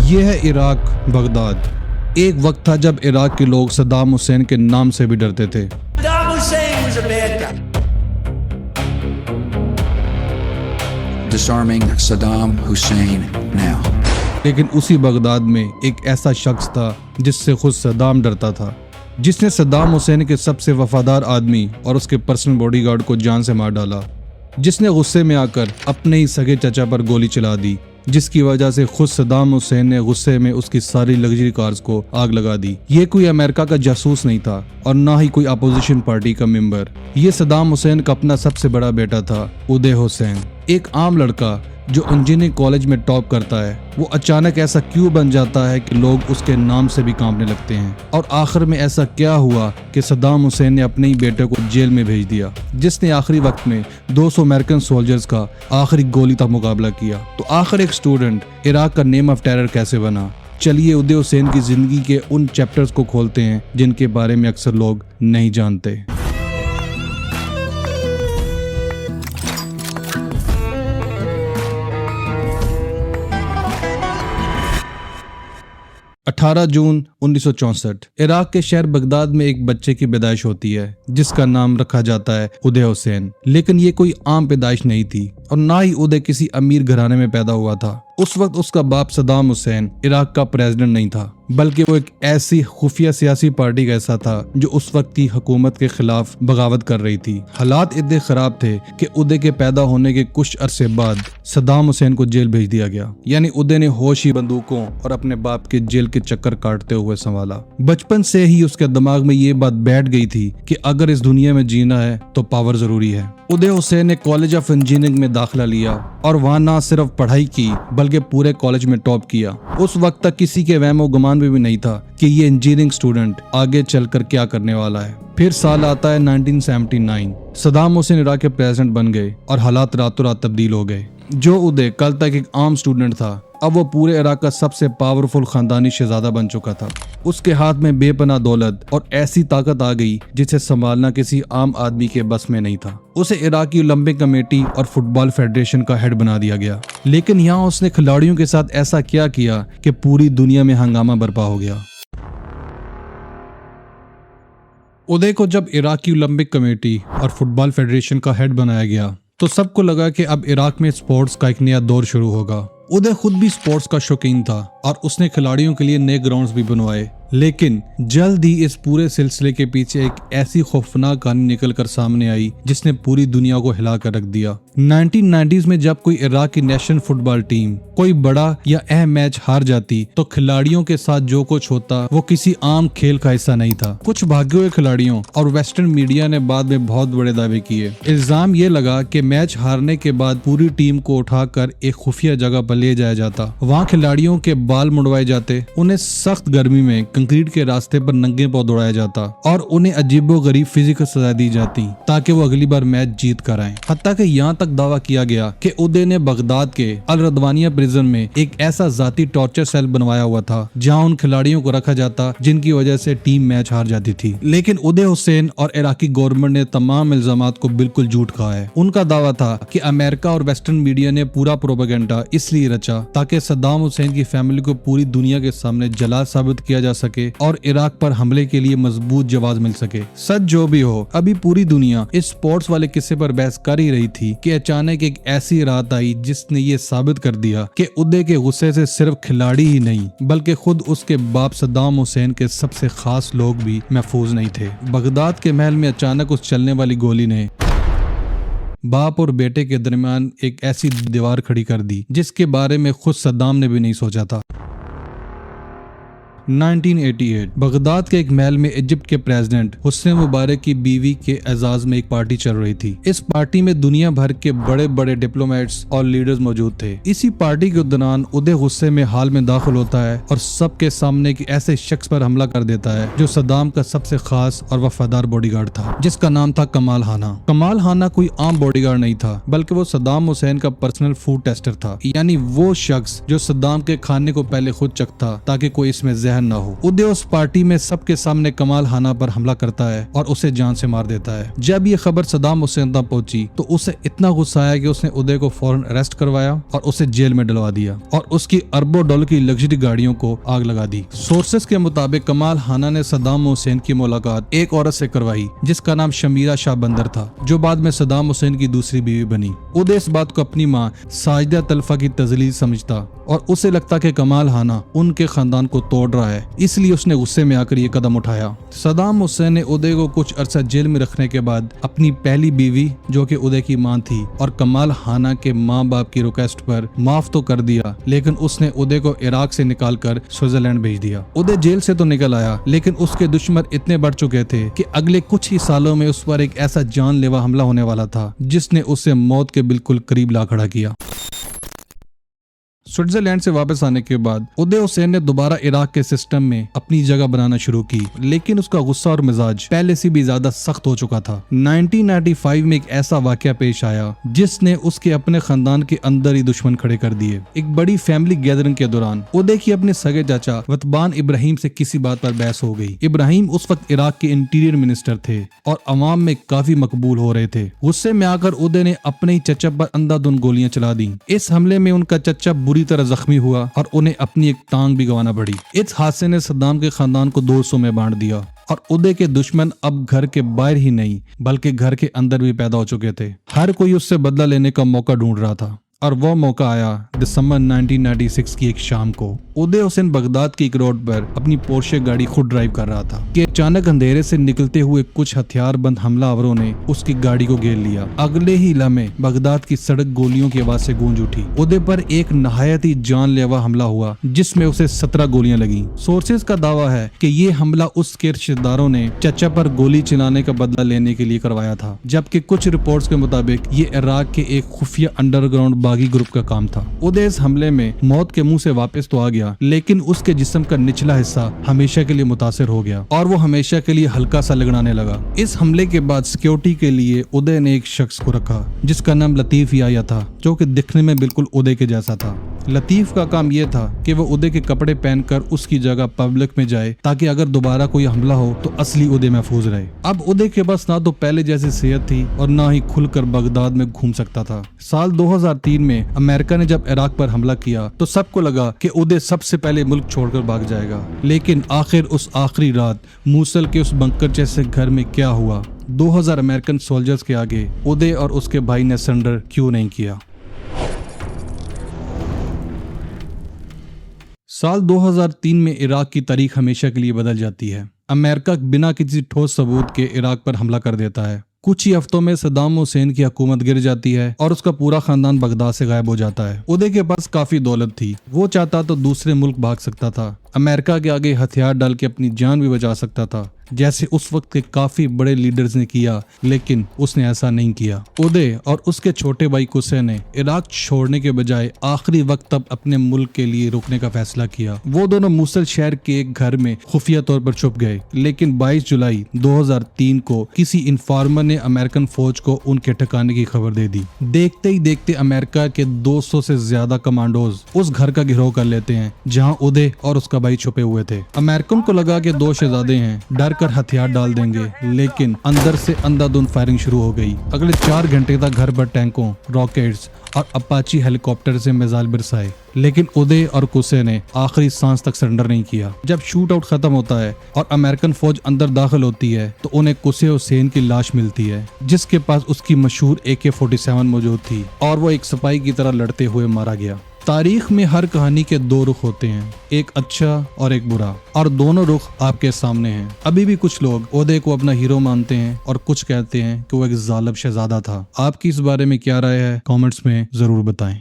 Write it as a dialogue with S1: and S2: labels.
S1: ये है Iraq, Baghdad. एक वक्त था जब इराक के लोग सद्दाम हुसैन के नाम से भी डरते थे।
S2: Saddam Hussein was a bad guy.
S3: Disarming Saddam Hussein now.
S1: लेकिन उसी बगदाद में एक ऐसा शख्स था जिससे खुद सद्दाम डरता था, जिसने सद्दाम हुसैन के सबसे वफादार आदमी और उसके पर्सनल बॉडीगार्ड को जान से मार डाला, जिसने गुस्से में आकर अपने ही सगे चचा पर गोली चला दी, जिसकी वजह से खुद सद्दाम हुसैन ने गुस्से में उसकी सारी लग्जरी कार्स को आग लगा दी। ये कोई अमेरिका का जासूस नहीं था और ना ही कोई अपोजिशन पार्टी का मेंबर। ये सद्दाम हुसैन का अपना सबसे बड़ा बेटा था, उदय हुसैन। एक आम लड़का जो इंजीनियरिंग कॉलेज में टॉप करता है, वो अचानक ऐसा क्यों बन जाता है कि लोग उसके नाम से भी कांपने लगते हैं। और आखिर में ऐसा क्या हुआ कि सद्दाम हुसैन ने अपने ही बेटे को जेल में भेज दिया, जिसने आखिरी वक्त में 200 अमेरिकन सोल्जर्स का आखिरी गोली तक मुकाबला किया। तो आखिर एक स्टूडेंट इराक का नेम ऑफ टेरर कैसे बना? चलिए उदय हुसैन की जिंदगी के उन चैप्टर्स को खोलते हैं जिनके बारे में अक्सर लोग नहीं जानते। 18 जून 1964 इराक के शहर बगदाद में एक बच्चे की पैदाइश होती है जिसका नाम रखा जाता है उदय हुसैन। लेकिन ये कोई आम पैदाइश नहीं थी और ना ही उदय किसी अमीर घराने में पैदा हुआ था। उस वक्त उसका बाप सद्दाम हुसैन इराक का प्रेसिडेंट नहीं था, बल्कि वो एक ऐसी खुफिया सियासी पार्टी का हिस्सा था जो उस वक्त की हुकूमत के खिलाफ बगावत कर रही थी। हालात इतने खराब थे कि उदय के पैदा होने के कुछ अरसे बाद सद्दाम हुसैन को जेल भेज दिया गया। यानी उदय ने होश ही बंदूकों और अपने बाप के जेल के चक्कर काटते हुए संभाला। बचपन से ही उसके दिमाग में ये बात बैठ गई थी कि अगर इस दुनिया में जीना है तो पावर जरूरी है। उदय हुसैन ने कॉलेज ऑफ इंजीनियरिंग में दाखिला लिया और वहाँ न सिर्फ पढ़ाई की बल्कि पूरे कॉलेज में टॉप किया। उस वक्त तक किसी के वहमो गुमान में भी नहीं था कि ये इंजीनियरिंग स्टूडेंट आगे चलकर क्या करने वाला है। फिर साल आता है 1979। सद्दाम हुसैन इराक के प्रेसिडेंट बन गए और हालात रातों रात तब्दील हो गए। जो उदय कल तक एक आम स्टूडेंट था, अब वो पूरे इराक का सबसे पावरफुल खानदानी शहजादा बन चुका था। उसके हाथ में बेपनाह दौलत और ऐसी ताकत आ गई जिसे संभालना किसी आम आदमी के बस में नहीं था। उसे इराकी ओलंपिक कमेटी और फुटबॉल फेडरेशन का हेड बना दिया गया। लेकिन यहाँ उसने खिलाड़ियों के साथ ऐसा क्या किया कि पूरी दुनिया में हंगामा बर्पा हो गया। उदय को जब इराकी ओलंपिक कमेटी और फुटबॉल फेडरेशन का हेड बनाया गया तो सबको लगा कि अब इराक में स्पोर्ट्स का एक नया दौर शुरू होगा। उदय खुद भी स्पोर्ट्स का शौकीन था और उसने खिलाड़ियों के लिए नए ग्राउंड्स भी बनवाए। लेकिन जल्द ही इस पूरे सिलसिले के पीछे एक ऐसी खौफनाक कहानी निकलकर सामने आई जिसने पूरी दुनिया को हिला कर रख दिया। 1990s में जब कोई इराक की नेशनल फुटबॉल टीम कोई बड़ा या अहम मैच हार जाती तो खिलाड़ियों के साथ जो कुछ होता वो किसी आम खेल का हिस्सा नहीं था। कुछ भागे हुए खिलाड़ियों और वेस्टर्न मीडिया ने बाद में बहुत बड़े दावे किए। इल्जाम ये लगा कि मैच हारने के बाद पूरी टीम को उठाकर एक खुफिया जगह पर ले जाया जाता। वहाँ खिलाड़ियों के बाल मुड़वाए जाते, उन्हें सख्त गर्मी में कंक्रीट के रास्ते पर नंगे पांव दौड़ाया जाता और उन्हें अजीबोगरीब फिजिकल सजा दी जाती ताकि वो अगली बार मैच जीत कर आए। हत्ता कि यहाँ तक दावा किया गया कि उदय ने बगदाद के अल रदवानिया प्रिजन में एक ऐसा जाती टॉर्चर सेल बनवाया हुआ था जहाँ उन खिलाड़ियों को रखा जाता जिनकी वजह से टीम मैच हार जाती थी। लेकिन उदय हुसैन और इराकी गवर्नमेंट ने तमाम इल्जामात को बिल्कुल झूठ कहा है। उनका दावा था कि अमेरिका और वेस्टर्न मीडिया ने पूरा प्रोपेगेंडा इसलिए रचा ताकि सद्दाम हुसैन की फैमिली को पूरी दुनिया के सामने जला साबित किया जा सके और इराक पर हमले के लिए मजबूत जवाब मिल सके। सच जो भी हो, अभी पूरी दुनिया इस स्पोर्ट्स वाले किस्से पर बहस कर ही रही थी कि अचानक एक ऐसी रात आई जिसने ये साबित कर दिया कि उदय के गुस्से से सिर्फ खिलाड़ी ही नहीं बल्कि खुद उसके बाप सद्दाम हुसैन के सबसे खास लोग भी महफूज नहीं थे। बगदाद के महल में अचानक उस चलने वाली गोली ने बाप और बेटे के दरमियान एक ऐसी दीवार खड़ी कर दी जिसके बारे में खुद सद्दाम ने भी नहीं सोचा था। 1988 बगदाद के एक महल में इजिप्ट के प्रेसिडेंट हुस्न मुबारक की बीवी के एजाज में एक पार्टी चल रही थी। इस पार्टी में दुनिया भर के बड़े बड़े डिप्लोमेट्स और लीडर्स मौजूद थे। इसी पार्टी के दौरान उदय गुस्से में हाल में दाखिल होता है और सबके सामने एक ऐसे शख्स पर हमला कर देता है जो सद्दाम का सबसे खास और वफादार बॉडीगार्ड था, जिसका नाम था कमाल हाना। कमाल हाना कोई आम बॉडीगार्ड नहीं था बल्कि वो सद्दाम हुसैन का पर्सनल फूड टेस्टर था, यानी वो शख्स जो सद्दाम के खाने को पहले खुद चखता ताकि कोई इसमें जहर न हो। उदय उस पार्टी में सबके सामने कमाल हाना पर हमला करता है और उसे जान से मार देता है। जब ये खबर सदाम हुसैन तक पहुंची तो उसे इतना गुस्सा आया कि उसने उदय को फौरन अरेस्ट करवाया और उसे जेल में डलवा दिया और उसकी अरबों डॉलर की लग्जरी गाड़ियों को आग लगा दी। सोर्सेस के मुताबिक कमाल हाना ने सदाम हुसैन की मुलाकात एक औरत से करवाई जिसका नाम शमीरा शाह बंदर था, जो बाद में सदाम हुसैन की दूसरी बीवी बनी। उदय इस बात को अपनी माँ साजिदा तलफा की तजलील समझता और उसे लगता कि कमाल हाना उनके खानदान को तोड़ रहा है, इसलिए उसने गुस्से में आकर ये कदम उठाया। सदाम हुसैन ने उदय को कुछ अरसा जेल में रखने के बाद अपनी पहली बीवी, जो कि उदय की मां थी, और कमाल हाना के माँ बाप की रिक्वेस्ट पर माफ तो कर दिया, लेकिन उसने उदय को इराक से निकालकर स्विट्जरलैंड भेज दिया। उदय जेल से तो निकल आया, लेकिन उसके दुश्मन इतने बढ़ चुके थे कि अगले कुछ ही सालों में उस पर एक ऐसा जानलेवा हमला होने वाला था जिसने उसे मौत के बिल्कुल करीब ला खड़ा किया। स्विट्जरलैंड से वापस आने के बाद उदय हुसैन ने दोबारा इराक के सिस्टम में अपनी जगह बनाना शुरू की, लेकिन उसका गुस्सा और मिजाज पहले से भी ज्यादा सख्त हो चुका था। 1995 में एक ऐसा वाकया पेश आया जिसने उसके अपने खानदान के अंदर ही दुश्मन खड़े कर दिए। एक बड़ी फैमिली गैदरिंग के दौरान उदय की अपने सगे चाचा वतबान इब्राहिम से किसी बात पर बहस हो गई। इब्राहिम उस वक्त इराक के इंटीरियर मिनिस्टर थे और अवाम में काफी मकबूल हो रहे थे। गुस्से में आकर उदय ने अपने ही चचा पर अंधाधुंध गोलियां चला दी। इस हमले में उनका चचा बुरी तरह जख्मी हुआ और उन्हें अपनी एक टांग भी गंवाना पड़ी। इस हादसे ने सद्दाम के खानदान को 2 हिस्सों में बांट दिया और उदय के दुश्मन अब घर के बाहर ही नहीं बल्कि घर के अंदर भी पैदा हो चुके थे। हर कोई उससे बदला लेने का मौका ढूंढ रहा था और वो मौका आया दिसंबर 1996 की एक शाम को। उदय हुसैन बगदाद की एक रोड पर अपनी पोर्शे गाड़ी खुद ड्राइव कर रहा था कि अचानक अंधेरे से निकलते हुए कुछ हथियारबंद हमलावरों ने उसकी गाड़ी को घेर लिया। अगले ही लम्हे बगदाद की सड़क गोलियों की आवाज से गूंज उठी। उदय पर एक नहायत ही जानलेवा हमला हुआ जिसमें उसे 17 गोलियां लगी। सोर्सेज का दावा है कि ये हमला उसके रिश्तेदारों ने चचा पर गोली चलाने का बदला लेने के लिए करवाया था, जबकि कुछ रिपोर्ट्स के मुताबिक ये इराक के एक खुफिया अंडरग्राउंड बागी ग्रुप का काम था। उदय इस हमले में मौत के मुंह से वापस तो आ गया, लेकिन उसके जिस्म का निचला हिस्सा हमेशा के लिए मुतासिर हो गया और वो हमेशा के लिए हल्का सा लगड़ाने लगा। इस हमले के बाद सिक्योरिटी के लिए उदय ने एक शख्स को रखा जिसका नाम लतीफ याया था, जो कि दिखने में बिल्कुल उदय के जैसा था। लतीफ का काम यह था कि वो उदय के कपड़े पहनकर उसकी जगह पब्लिक में जाए ताकि अगर दोबारा कोई हमला हो तो असली उदय महफूज रहे। अब उदय के पास ना तो पहले जैसी सेहत थी और ना ही खुलकर बगदाद में घूम सकता था। साल 2003 में अमेरिका ने जब इराक पर हमला किया तो सबको लगा कि उदय सबसे पहले मुल्क छोड़कर भाग जाएगा, लेकिन आखिर उस आखिरी रात मूसल के उस बंकर जैसे घर में क्या हुआ? 2000 अमेरिकन सोल्जर्स के आगे उदय और उसके भाई ने सरेंडर क्यों नहीं किया? साल 2003 में इराक की तारीख हमेशा के लिए बदल जाती है। अमेरिका बिना किसी ठोस सबूत के इराक पर हमला कर देता है। कुछ ही हफ्तों में सद्दाम हुसैन की हुकूमत गिर जाती है और उसका पूरा खानदान बगदाद से गायब हो जाता है। उदय के पास काफी दौलत थी, वो चाहता तो दूसरे मुल्क भाग सकता था, अमेरिका के आगे हथियार डाल के अपनी जान भी बचा सकता था, जैसे उस वक्त के काफी बड़े लीडर्स ने किया, लेकिन उसने ऐसा नहीं किया। उदय और उसके छोटे भाई कुसे ने इराक छोड़ने के बजाय आखिरी वक्त तक अपने मुल्क के लिए रुकने का फैसला किया। वो दोनों मूसल शहर के एक घर में खुफिया तौर पर छुप गए, लेकिन 22 जुलाई 2003 को किसी इन्फॉर्मर ने अमेरिकन फौज को उनके ठिकाने की खबर दे दी। देखते ही देखते अमेरिका के 200 से ज्यादा कमांडोज उस घर का घेराव कर लेते हैं जहां उदय और उसका भाई छुपे हुए थे। अमेरिकन को लगा कि 2 शहजादे हैं, डर कर हथियार डाल देंगे, लेकिन अंदर से अंधाधुंध फायरिंग शुरू हो गई। अगले 4 घंटे तक घर पर टैंकों, रॉकेट्स और अपाची हेलीकॉप्टर से मिसाइल बरसाए, लेकिन उदय और कुसे ने आखिरी सांस तक सरेंडर नहीं किया। जब शूट आउट खत्म होता है और अमेरिकन फौज अंदर दाखिल होती है तो उन्हें कुसे हुसैन की लाश मिलती है, जिसके पास उसकी मशहूर AK-47 मौजूद थी और वो एक सिपाही की तरह लड़ते हुए मारा गया। तारीख में हर कहानी के 2 रुख होते हैं, एक अच्छा और एक बुरा, और दोनों रुख आपके सामने हैं। अभी भी कुछ लोग उदय को अपना हीरो मानते हैं और कुछ कहते हैं कि वो एक जालिम शहजादा था। आपकी इस बारे में क्या राय है? कमेंट्स में जरूर बताएं।